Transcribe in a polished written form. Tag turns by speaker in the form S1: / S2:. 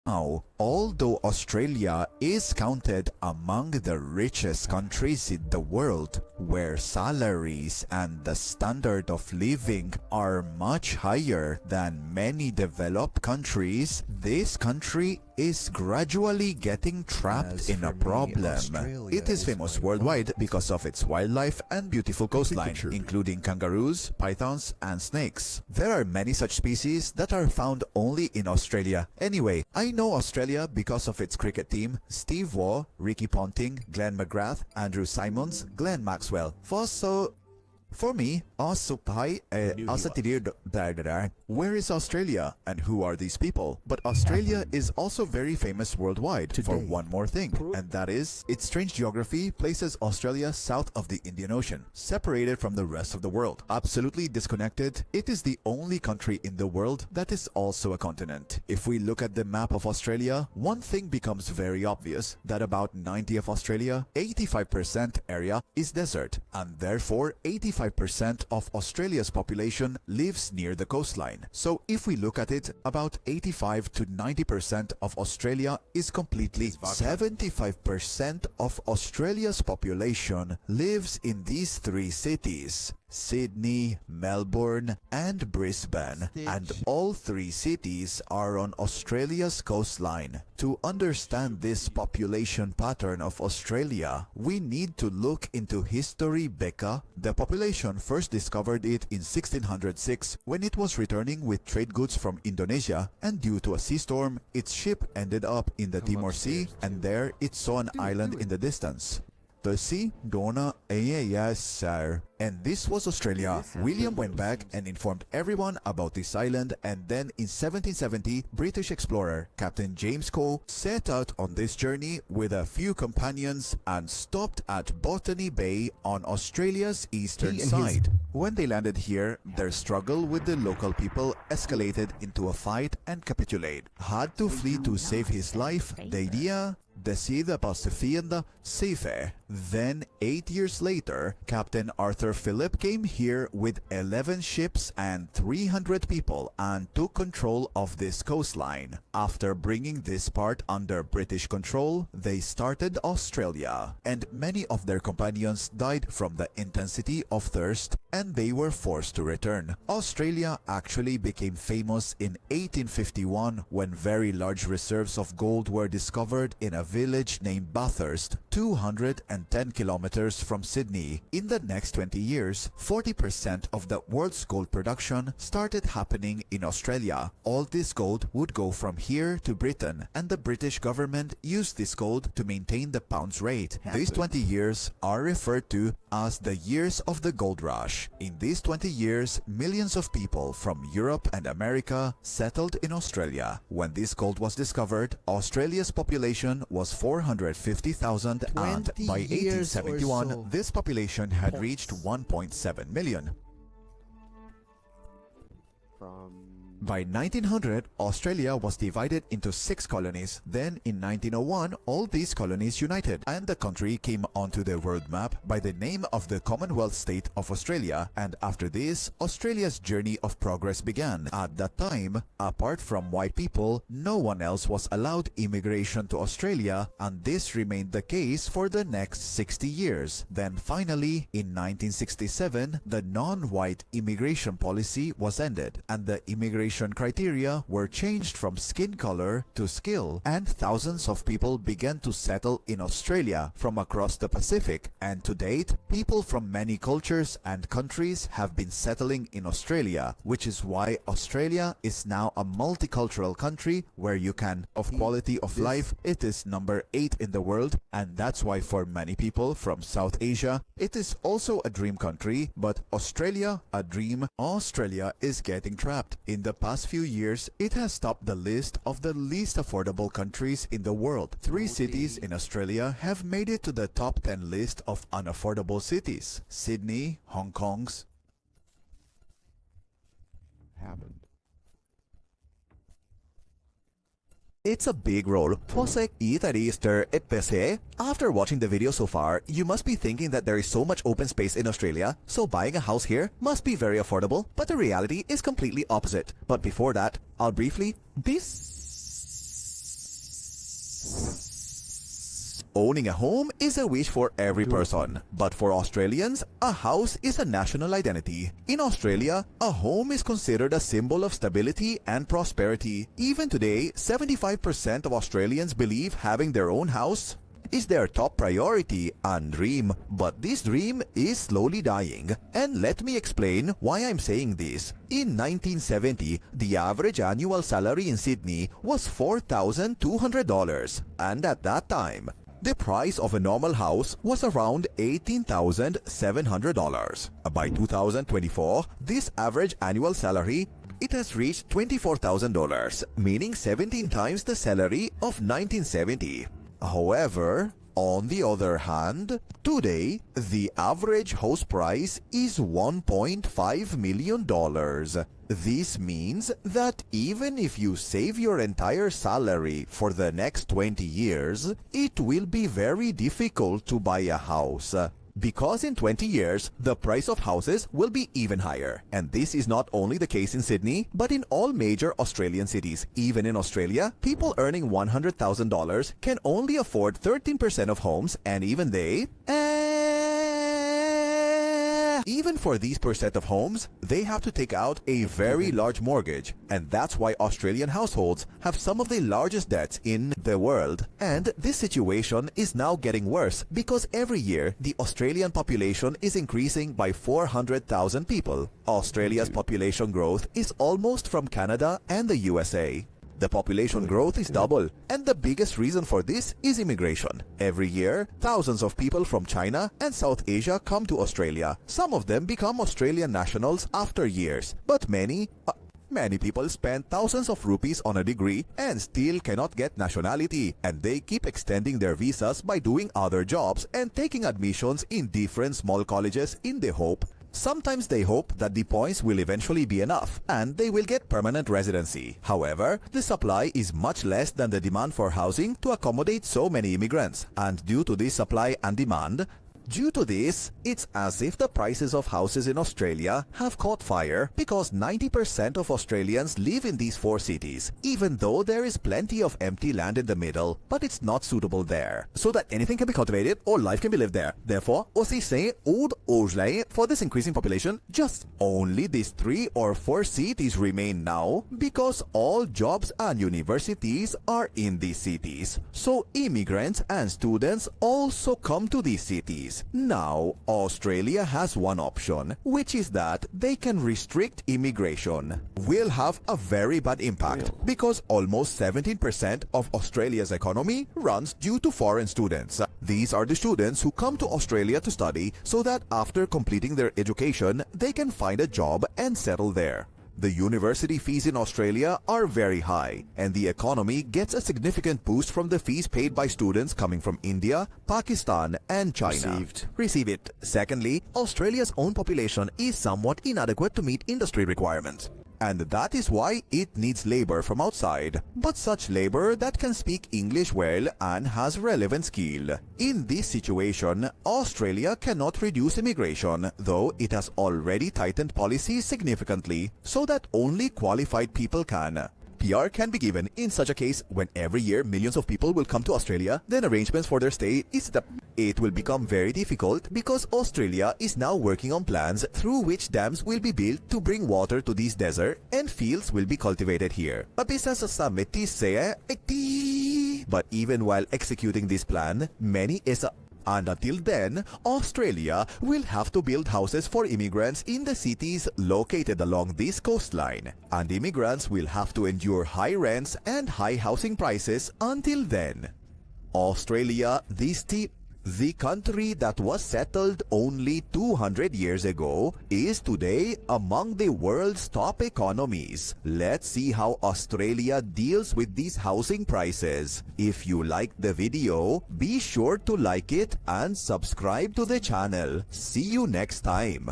S1: Now, although Australia is counted among the richest countries in the world, where salaries and the standard of living are much higher than many developed countries, this country is gradually getting trapped in a problem. It is famous worldwide because of its wildlife and beautiful coastline, including kangaroos, pythons, and snakes. There are many such species that are found only in Australia. Anyway, I know Australia because of its cricket team, Steve Waugh, Ricky Ponting, Glenn McGrath, Andrew Simons, Glenn Maxwell. For me, where is Australia and who are these people? But Australia is also very famous worldwide for one more thing, and that is its strange geography places Australia south of the Indian Ocean, separated from the rest of the world. Absolutely disconnected, it is the only country in the world that is also a continent. If we look at the map of Australia, one thing becomes very obvious, that about 90% of Australia, 85% area is desert, and therefore 85% of Australia's population lives near the coastline. So if we look at it, about 85 to 90% of Australia is completely 75% of Australia's population lives in these three cities: Sydney, Melbourne, and Brisbane, and all three cities are on Australia's coastline. To understand this population pattern of Australia, we need to look into history. Becca, the population first discovered it in 1606 when it was returning with trade goods from Indonesia, and due to a sea storm, its ship ended up in the Timor Sea, and there it saw an island in the distance. The sea Dona sir. And this was Australia. William went back and informed everyone about this island, and then in 1770, British explorer Captain James Coe set out on this journey with a few companions and stopped at Botany Bay on Australia's eastern side. When they landed here, their struggle with the local people escalated into a fight and capitulate. Had to flee to save his life. The idea decide pacifiende safe. Then, 8 years later, Captain Arthur Phillip came here with 11 ships and 300 people and took control of this coastline. After bringing this part under British control, they started Australia, and many of their companions died from the intensity of thirst, and they were forced to return. Australia actually became famous in 1851 when very large reserves of gold were discovered in a village named Bathurst, 210 kilometers from Sydney. In the next 20 years, 40% of the world's gold production started happening in Australia. All this gold would go from here to Britain, and the British government used this gold to maintain the pound's rate. These 20 years are referred to as the years of the gold rush. In these 20 years, millions of people from Europe and America settled in Australia. When this gold was discovered, Australia's population was 450,000, and by 1871, this population had reached 1.7 million. By 1900, Australia was divided into 6 colonies. Then in 1901, all these colonies united, and the country came onto the world map by the name of the Commonwealth State of Australia. And after this, Australia's journey of progress began. At that time, apart from white people, no one else was allowed immigration to Australia, and this remained the case for the next 60 years. Then finally, in 1967, the non-white immigration policy was ended, and the immigration criteria were changed from skin color to skill, and thousands of people began to settle in Australia from across the Pacific. And to date, people from many cultures and countries have been settling in Australia, which is why Australia is now a multicultural country where you can, of quality of life, it is number 8 in the world, and that's why for many people from South Asia, it is also a dream country. But Australia, a dream, Australia is getting trapped. In the past few years, it has topped the list of the least affordable countries in the world. 3 cities in Australia have made it to the top 10 list of unaffordable cities. Sydney, Hong Kong's happened. It's a big role. After watching the video so far, you must be thinking that there is so much open space in Australia, so buying a house here must be very affordable, but the reality is completely opposite. But before that, I'll briefly Owning a home is a wish for every person, but for Australians, a house is a national identity. In Australia, a home is considered a symbol of stability and prosperity. Even today, 75% of Australians believe having their own house is their top priority and dream, but this dream is slowly dying. And let me explain why I'm saying this. In 1970, the average annual salary in Sydney was $4,200, and at that time, the price of a normal house was around $18,700. By 2024, this average annual salary it has reached $24,000, meaning 17 times the salary of 1970. However, on the other hand, today, the average house price is $1.5 million. This means that even if you save your entire salary for the next 20 years, it will be very difficult to buy a house. Because in 20 years, the price of houses will be even higher. And this is not only the case in Sydney, but in all major Australian cities. Even in Australia, people earning $100,000 can only afford 13% of homes, and even they... Even for these percent of homes, they have to take out a very large mortgage. And that's why Australian households have some of the largest debts in the world. And this situation is now getting worse because every year the Australian population is increasing by 400,000 people. Australia's population growth is almost from Canada and the USA. The population growth is double, and the biggest reason for this is immigration. Every year, thousands of people from China and South Asia come to Australia. Some of them become Australian nationals after years, but many people spend thousands of rupees on a degree and still cannot get nationality, and they keep extending their visas by doing other jobs and taking admissions in different small colleges in the hope. Sometimes they hope that the points will eventually be enough and they will get permanent residency. However, the supply is much less than the demand for housing to accommodate so many immigrants. And due to this supply and demand, it's as if the prices of houses in Australia have caught fire because 90% of Australians live in these four cities, even though there is plenty of empty land in the middle, but it's not suitable there, so that anything can be cultivated or life can be lived there. Therefore, aussi c'est old for this increasing population, just only these 3 or 4 cities remain now because all jobs and universities are in these cities. So immigrants and students also come to these cities. Now, Australia has one option, which is that they can restrict immigration. Will have a very bad impact because almost 17% of Australia's economy runs due to foreign students. These are the students who come to Australia to study so that after completing their education, they can find a job and settle there. The university fees in Australia are very high, and the economy gets a significant boost from the fees paid by students coming from India, Pakistan, and China. Receive it. Secondly, Australia's own population is somewhat inadequate to meet industry requirements. And that is why it needs labor from outside, but such labor that can speak English well and has relevant skill. In this situation, Australia cannot reduce immigration, though it has already tightened policies significantly so that only qualified people can. PR can be given in such a case when every year millions of people will come to Australia, then arrangements for their stay is that it will become very difficult because Australia is now working on plans through which dams will be built to bring water to this desert and fields will be cultivated here. But even while executing this plan, and until then, Australia will have to build houses for immigrants in the cities located along this coastline. And immigrants will have to endure high rents and high housing prices until then. Australia, the country that was settled only 200 years ago, is today among the world's top economies. Let's see how Australia deals with these housing prices. If you liked the video, be sure to like it and subscribe to the channel. See you next time.